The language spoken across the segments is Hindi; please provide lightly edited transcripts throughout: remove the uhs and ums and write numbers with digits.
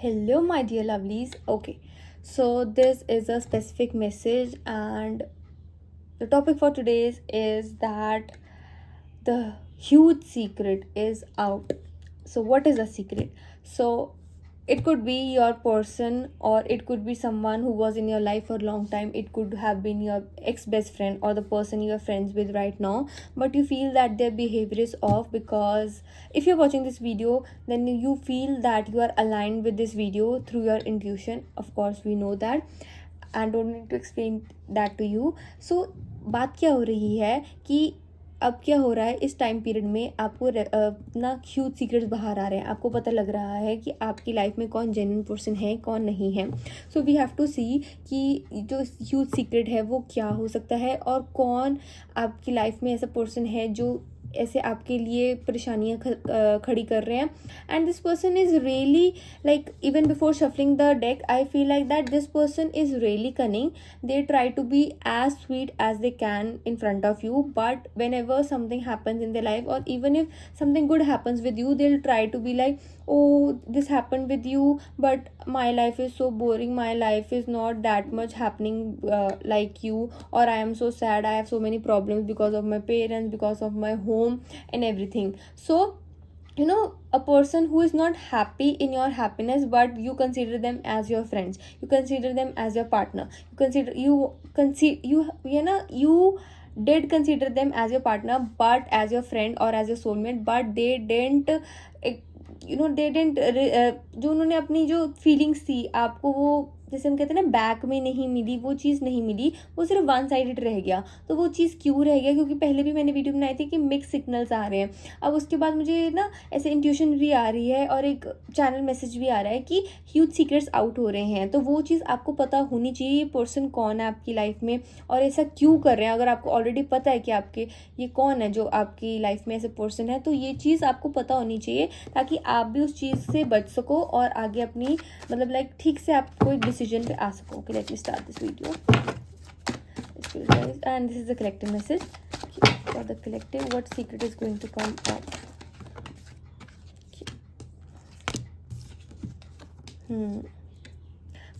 Hello, my dear lovelies. Okay, so this is a specific message, and the topic for today's is that the huge secret is out. So, what is a secret? So, it could be your person, or it could be someone who was in your life for a long time. It could have been your ex best friend or the person you're friends with right now, but you feel that their behavior is off because if you're watching this video, then you feel that you are aligned with this video through your intuition. Of course, we know that and don't need to explain that to you. So बात क्या हो रही है कि अब क्या हो रहा है इस टाइम पीरियड में आपको अपना ह्यूज सीक्रेट्स बाहर आ रहे हैं. आपको पता लग रहा है कि आपकी लाइफ में कौन जेन्युइन पर्सन है, कौन नहीं है. सो वी हैव टू सी कि जो ह्यूज सीक्रेट है वो क्या हो सकता है और कौन आपकी लाइफ में ऐसा पर्सन है जो ऐसे आपके लिए परेशानियाँ खड़ी कर रहे हैं. And this person is really like even before shuffling the deck I feel like that this person is really cunning. They try to be as sweet as they can in front of you, but whenever something happens in their life, or even if something good happens with you, they'll try to be like, oh, this happened with you, but my life is so boring, my life is not that much happening like you, or I am so sad, I have so many problems because of my parents, because of my home and everything. So a person who is not happy in your happiness, but you consider them as your friends, you consider them as your partner, you did consider them as your partner, but as your friend or as your soulmate, but they didn't जो उन्होंने अपनी जो फीलिंग्स थी आपको, वो जैसे हम कहते हैं ना बैक में नहीं मिली, वो चीज़ नहीं मिली, वो सिर्फ वन साइडेड रह गया. तो वो चीज़ क्यों रह गया? क्योंकि पहले भी मैंने वीडियो बनाई थी कि मिक्स सिग्नल्स आ रहे हैं. अब उसके बाद मुझे ना ऐसे इंट्यूशन भी आ रही है और एक चैनल मैसेज भी आ रहा है कि ह्यूज सीक्रेट्स आउट हो रहे हैं. तो वो चीज़ आपको पता होनी चाहिए, ये पर्सन कौन है आपकी लाइफ में और ऐसा क्यों कर रहे हैं. अगर आपको ऑलरेडी पता है कि आपके ये कौन है जो आपकी लाइफ में ऐसे पर्सन है, तो ये चीज़ आपको पता होनी चाहिए ताकि आप भी उस चीज़ से बच सको और आगे अपनी मतलब लाइक ठीक से आप कोई डिसीजन पे आ सको. Okay, let me start this video. And this is the collective message for the collective. What secret is going to come out?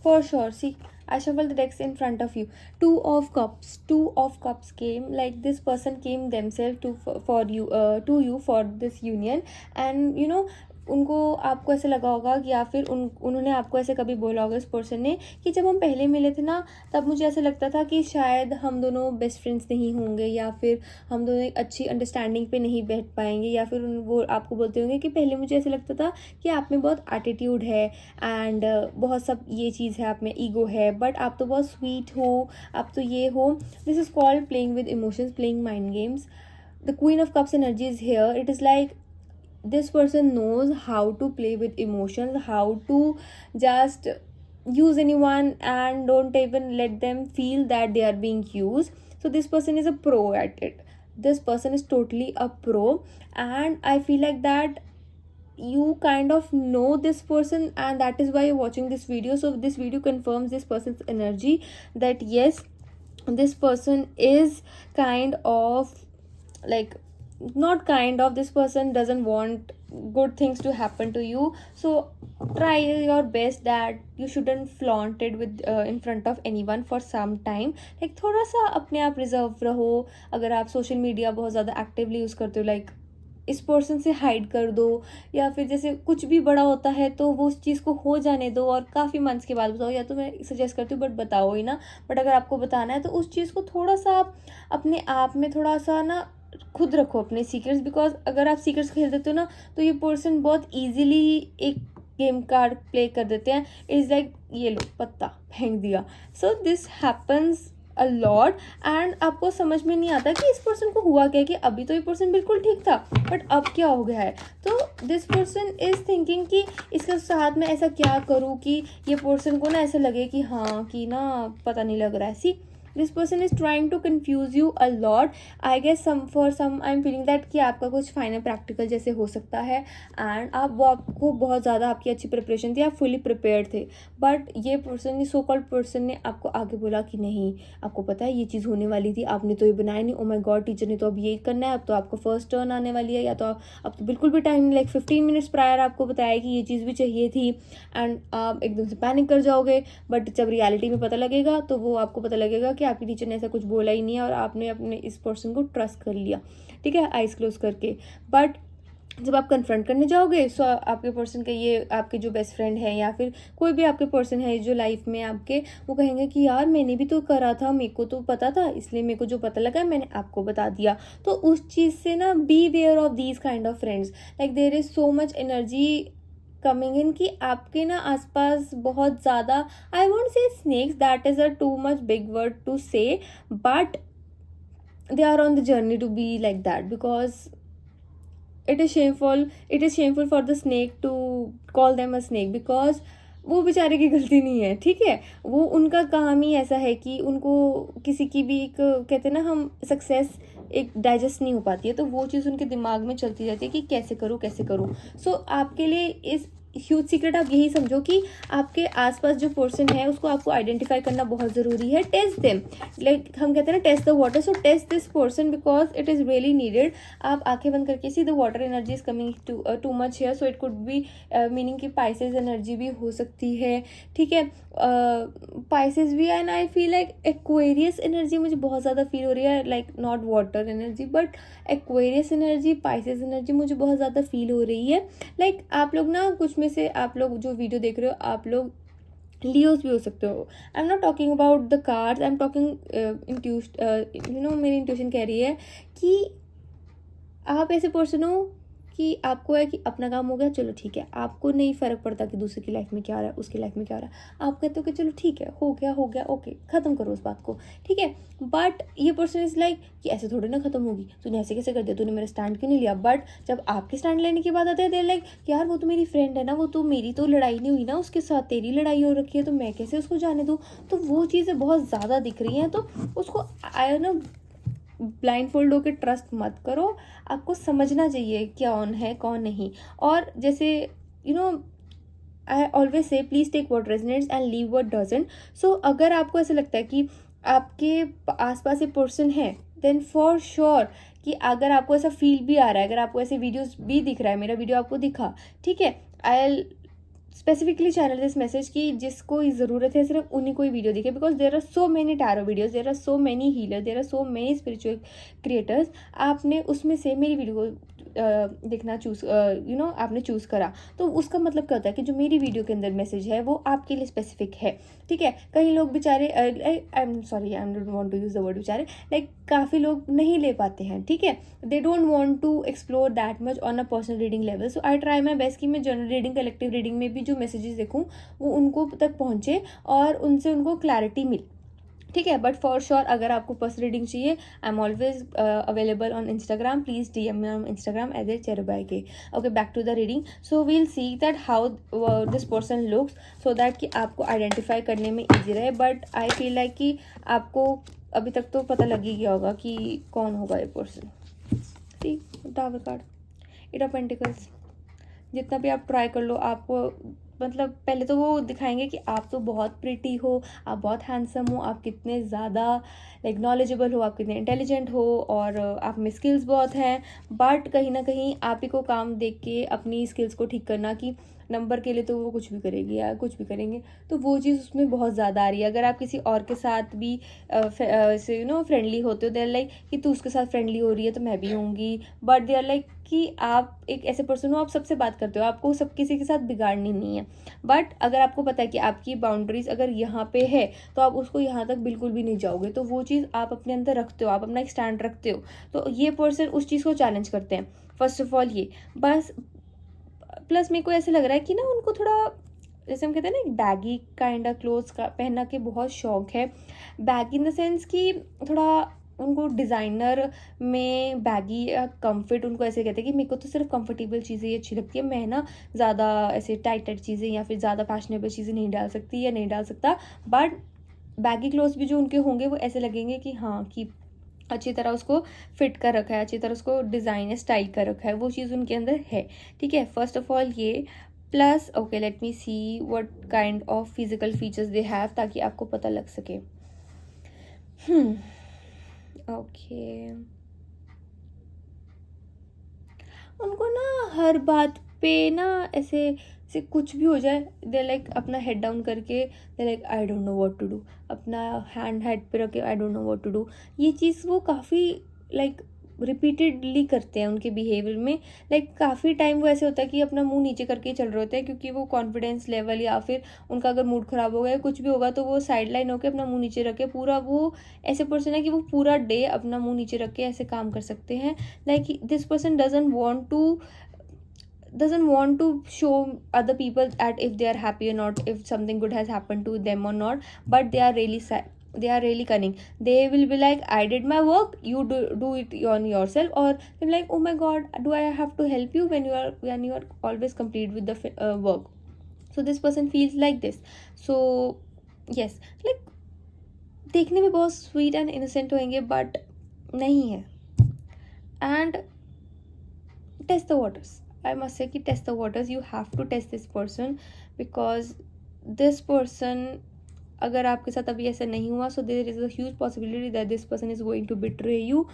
For sure. See, I shuffle the decks in front of you. Two of cups. Two of cups came. Like this person came themselves to you for this union, and उनको आपको ऐसे लगा होगा कि या फिर उन्होंने आपको ऐसे कभी बोला होगा इस पर्सन ने कि जब हम पहले मिले थे ना, तब मुझे ऐसा लगता था कि शायद हम दोनों बेस्ट फ्रेंड्स नहीं होंगे, या फिर हम दोनों एक अच्छी अंडरस्टैंडिंग पे नहीं बैठ पाएंगे, या फिर वो आपको बोलते होंगे कि पहले मुझे ऐसे लगता था कि आप में बहुत एटीट्यूड है एंड बहुत सब ये चीज़ है, आप में ईगो है, बट आप तो बहुत स्वीट हो, आप तो ये हो. This is called playing with emotions, playing mind games. The queen of cups energy is here. It is like this person knows how to play with emotions, how to just use anyone and don't even let them feel that they are being used. So this person is a pro at it. This person is totally a pro, and I feel like that you kind of know this person, and that is why you're watching this video. So this video confirms this person's energy, that yes, this person is kind of like not kind of, this person doesn't want good things to happen to you. So try your best that you shouldn't flaunt it with in front of anyone for some time. like थोड़ा सा अपने आप रिजर्व रहो. अगर आप सोशल मीडिया बहुत ज़्यादा एक्टिवली यूज़ करते हो, लाइक इस पर्सन से हाइड कर दो, या फिर जैसे कुछ भी बड़ा होता है तो वो उस चीज़ को हो जाने दो और काफ़ी मंथ्स के बाद बताओ, या तो मैं सजेस्ट करती हूँ बट बताओ ही ना. बट अगर आपको बताना है तो उस चीज़ को थोड़ा सा आप अपने आप में थोड़ा सा ना खुद रखो अपने सीक्रेट्स, बिकॉज अगर आप सीक्रेट्स खेल देते हो ना, तो ये पर्सन बहुत ईजिली एक गेम कार्ड प्ले कर देते हैं. इट्स लाइक ये लो पत्ता फेंक दिया. So this happens a lot, and आपको समझ में नहीं आता कि इस पर्सन को हुआ क्या, कि अभी तो ये पर्सन बिल्कुल ठीक था बट अब क्या हो गया है. तो दिस पर्सन इज़ थिंकिंग कि इसके साथ में ऐसा क्या करूँ कि ये पर्सन को ना ऐसा लगे कि हाँ कि ना पता नहीं लग रहा है. See this person is trying to confuse you a lot. I guess some for some I am feeling that कि आपका कुछ फाइनल प्रैक्टिकल जैसे हो सकता है, एंड आपको बहुत ज़्यादा आपकी अच्छी प्रिपरेशन थी, आप फुली प्रिपेयर्ड थे, बट ये पर्सन, ये सो कॉल्ड पर्सन ने आपको आगे बोला कि नहीं, आपको पता है ये चीज़ होने वाली थी, आपने तो ये बनाया नहीं, ओ माय गॉड टीचर ने तो अब ये करना है, अब तो आपको फर्स्ट टर्न आने वाली है, या तो अब तो बिल्कुल भी टाइम लाइक 15 मिनट्स प्रायर आपको बताया कि ये चीज़ भी चाहिए थी, एंड आप एकदम से पैनिक कर जाओगे। बट जब रियलिटी में पता लगेगा तो वो आपको पता लगेगा कि आपकी टीचर ने ऐसा कुछ बोला ही नहीं है और आपने अपने इस पर्सन को ट्रस्ट कर लिया, ठीक है, आइज क्लोज करके। बट जब आप कन्फ्रंट करने जाओगे, सो आपके पर्सन के, ये आपके जो बेस्ट फ्रेंड है या फिर कोई भी आपके पर्सन है जो लाइफ में आपके, वो कहेंगे कि यार मैंने भी तो करा था, मेरे को तो पता था, इसलिए मेरे को जो पता लगा मैंने आपको बता दिया। तो उस चीज़ से ना, be aware of these kind of friends, like there is so much energy coming in कि आपके ना आसपास बहुत ज़्यादा, I won't say snakes, that is a too much big word to say, but they are on the journey to be like that, because it is shameful for the snake to call them a snake, because वो बेचारे की गलती नहीं है, ठीक है, वो उनका काम ही ऐसा है कि उनको किसी की भी एक, कहते हैं ना हम, सक्सेस एक डाइजेस्ट नहीं हो पाती है, तो वो चीज़ उनके दिमाग में चलती रहती है कि कैसे करूँ कैसे करूँ। सो आपके लिए इस ह्यूज सीक्रेट आप यही समझो कि आपके आसपास जो पर्सन है उसको आपको आइडेंटिफाई करना बहुत ज़रूरी है। टेस्ट देम, लाइक हम कहते हैं ना test the water, so test this person because it is really needed. आप आंखें बंद करके see the water energy is coming too much here, so it could be meaning कि पाइसेस एनर्जी भी हो सकती है, ठीक है, पाइसेस भी। And I feel like Aquarius energy मुझे बहुत ज़्यादा फील हो रही है, like not water energy but Aquarius energy, Pisces energy मुझे बहुत ज़्यादा फील हो रही है। लाइक आप लोग ना, कुछ में से आप लोग जो वीडियो देख रहे हो, आप लोग लियोस भी हो सकते हो। I am not talking about the cards, I am talking मेरी इंट्यूशन कह रही है कि आप ऐसे पर्सन हो कि आपको है कि अपना काम हो गया, चलो ठीक है, आपको नहीं फ़र्क पड़ता कि दूसरे की लाइफ में क्या हो रहा है, उसकी लाइफ में क्या हो रहा है, आप कहते हो कि चलो ठीक है, हो गया ओके, ख़त्म करो उस बात को, ठीक है। बट ये पर्सन इज़ लाइक कि ऐसे थोड़ी ना ख़त्म होगी, तूने ऐसे कैसे कर दिया, तूने मेरा स्टैंड क्यों नहीं लिया। बट जब आपके स्टैंड लेने की बात आती है, देर लाइक यार वो तो मेरी फ्रेंड है ना, वो तो, मेरी तो लड़ाई नहीं हुई ना उसके साथ, तेरी लड़ाई हो रखी है, तो मैं कैसे उसको जाने दूँ। तो वो चीज़ें बहुत ज़्यादा दिख रही हैं, तो उसको आई नो ब्लाइंड फोल्ड होकर ट्रस्ट मत करो, आपको समझना चाहिए कौन है कौन नहीं। और जैसे I always say please take what resonates and leave what doesn't. So अगर आपको ऐसा लगता है कि आपके आसपास एक पर्सन है, देन फॉर श्योर कि अगर आपको ऐसा फील भी आ रहा है, अगर आपको ऐसे वीडियोस भी दिख रहा है, मेरा वीडियो आपको दिखा, ठीक है, I specifically channel this message कि जिसको ज़रूरत है सिर्फ उन्हीं को ही वीडियो दिखे, because there are so many tarot videos, there are so many healer, there are so many spiritual creators. आपने उसमें से मेरी वीडियो को देखना चूज़ आपने चूज़ करा, तो उसका मतलब क्या होता है कि जो मेरी वीडियो के अंदर मैसेज है वो आपके लिए स्पेसिफिक है, ठीक है। कई लोग बेचारे, I am sorry, I don't want to use the word बेचारे, लाइक काफ़ी लोग नहीं ले पाते हैं, ठीक है, they don't want to explore that much on a personal reading level. So I try my best कि मैं जनरल रीडिंग, कलेक्टिव रीडिंग में भी जो मैसेजेस देखूँ वो उनको तक पहुँचे और उनसे उनको क्लैरिटी मिले, ठीक है। बट फॉर श्योर अगर आपको पर्सनल रीडिंग चाहिए, I am always available on Instagram, please DM me on Instagram @cherubai. Okay, back to the reading. So we'll see that how this person looks, so that कि आपको आइडेंटिफाई करने में ईजी रहे। बट आई फील लाइक कि आपको अभी तक तो पता लग ही गया होगा कि कौन होगा ये person. See tower card, 8 of pentacles, जितना भी आप ट्राई कर लो, आपको मतलब पहले तो वो दिखाएंगे कि आप तो बहुत प्रिटी हो, आप बहुत हैंडसम हो, आप कितने ज़्यादा लाइक नॉलेजेबल हो, आप कितने इंटेलिजेंट हो और आप में स्किल्स बहुत हैं। बट कहीं ना कहीं आप ही को काम देख के अपनी स्किल्स को ठीक करना कि नंबर के लिए तो वो कुछ भी करेगी या कुछ भी करेंगे, तो वो चीज़ उसमें बहुत ज़्यादा आ रही है। अगर आप किसी और के साथ भी फ्रेंडली होते हो, दे आर लाइक कि तू उसके साथ फ्रेंडली हो रही है तो मैं भी होंगी, बट दे आर लाइक कि आप एक ऐसे पर्सन हो, आप सबसे बात करते हो, आपको सब किसी के साथ बिगाड़नी नहीं है। बट अगर आपको पता है कि आपकी बाउंड्रीज अगर यहाँ पे है तो आप उसको यहाँ तक बिल्कुल भी नहीं जाओगे, तो वो चीज़ आप अपने अंदर रखते हो, आप अपना एक स्टैंड रखते हो, तो ये पर्सन उस चीज़ को चैलेंज करते हैं। फर्स्ट ऑफ ऑल ये बस, प्लस मेरे को ऐसे लग रहा है कि ना उनको थोड़ा, जैसे हम कहते हैं ना, एक बैगी काइंड ऑफ क्लोथ्स का पहनना के बहुत शौक है। बैगी इन द सेंस कि थोड़ा उनको डिज़ाइनर में बैगी या कम्फर्ट, उनको ऐसे कहते हैं कि मेरे को तो सिर्फ कंफर्टेबल चीज़ें ही अच्छी लगती है, मैं ना ज़्यादा ऐसे टाइट टाइट चीज़ें या फिर ज़्यादा फैशनेबल चीज़ें नहीं डाल सकती या नहीं डाल सकता। बट बैगी क्लोथ्स भी जो उनके होंगे वो ऐसे लगेंगे कि हाँ कि अच्छी तरह उसको फिट कर रखा है, अच्छी तरह उसको डिज़ाइन या स्टाइल कर रखा है, वो चीज़ उनके अंदर है। ठीक है, फर्स्ट ऑफ ऑल ये plus okay let me see what kind of physical features they have, ताकि आपको पता लग सके। ओके, उनको ना हर बात पे ना ऐसे से कुछ भी हो जाए, दे लाइक अपना हेड डाउन करके they like I don't know what to do, अपना हैंड हेड पे रख के I don't know what to do. ये चीज़ वो काफ़ी लाइक रिपीटेडली करते हैं उनके बिहेवियर में। लाइक काफ़ी टाइम वो ऐसे होता है कि अपना मुंह नीचे करके ही चल रहे होते हैं, क्योंकि वो कॉन्फिडेंस लेवल या फिर उनका अगर मूड ख़राब हो गया कुछ भी होगा तो वो साइड लाइन होकर अपना मुंह नीचे रख के पूरा, वो ऐसे पर्सन है कि वो पूरा डे अपना मुंह नीचे रख के ऐसे काम कर सकते हैं। Like this person doesn't want to show other people that if they are happy or not, if something good has happened to them or not, but they are really they are really cunning. They will be like, I did my work, you do it on yourself, or they're like, oh my god, do I have to help you when you are always complete with the work. So this person feels like this. So yes, like देखने में बहुत स्वीट एंड इनोसेंट होंगे बट नहीं है। And test the waters, I must say कि test the waters, you have to test this person, because this person, अगर आपके साथ अभी ऐसा नहीं हुआ, so there is a huge possibility that this person is going to betray you.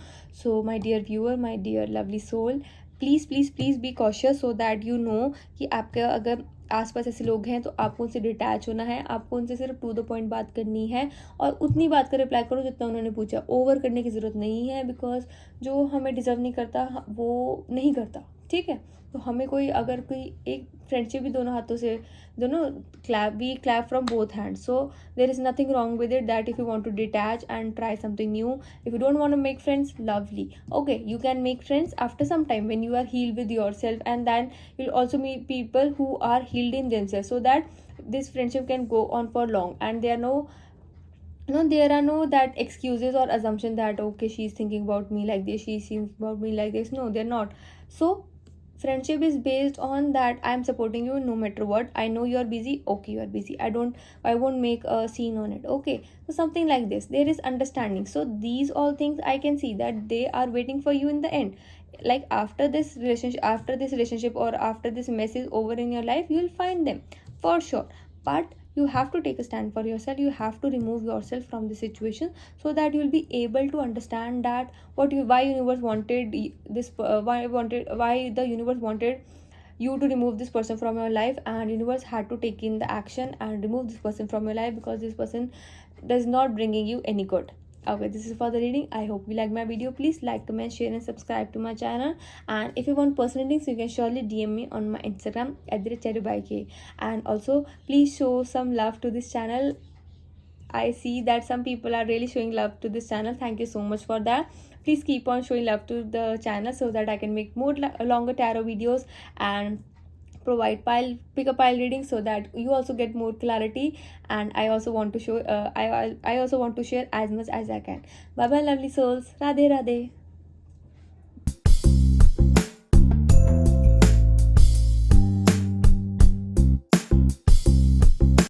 So my dear viewer, my dear lovely soul, please please please be cautious, so that you know कि आपके अगर आसपास ऐसे लोग हैं तो आपको उनसे डिटैच होना है, आपको उनसे सिर्फ टू द पॉइंट बात करनी है, और उतनी बात का रिप्लाई करो जितना उन्होंने पूछा। ओवर करने की ज़रूरत नहीं है, बिकॉज जो हमें डिज़र्व नहीं करता वो नहीं करता। ठीक है, तो हमें कोई अगर कोई एक फ्रेंडशिप भी दोनों हाथों से, दोनों clap from both hands, so there is nothing wrong with it, that if you want to detach and try something new, if you don't want to make friends, lovely, okay, you can make friends after some time when you are healed with yourself, and then you'll also meet people who are healed in themselves, so that this friendship can go on for long, and there are no that excuses or assumption that okay, she's thinking about me like this, she's thinking about me like this. No, they're not. So friendship is based on that I am supporting you no matter what. I know you are busy, okay, you are busy, I won't make a scene on it, okay. So something like this, there is understanding. So these all things I can see that they are waiting for you in the end. Like after this relationship or after this mess is over in your life, you will find them for sure. But you have to take a stand for yourself, you have to remove yourself from the situation, so that you will be able to understand that why universe wanted this, why the universe wanted you to remove this person from your life, and universe had to take in the action and remove this person from your life, because this person does not bringing you any good. Okay, this is for the reading. I hope you like my video. Please like, comment, share and subscribe to my channel. And if you want personal links, you can surely DM me on my Instagram @cherrybyk. And also please show some love to this channel. I see that some people are really showing love to this channel. Thank you so much for that. Please keep on showing love to the channel, so that I can make more longer tarot videos and provide pick a pile reading, so that you also get more clarity. And I also want to show I also want to share as much as I can. Bye bye lovely souls. Radhe Radhe.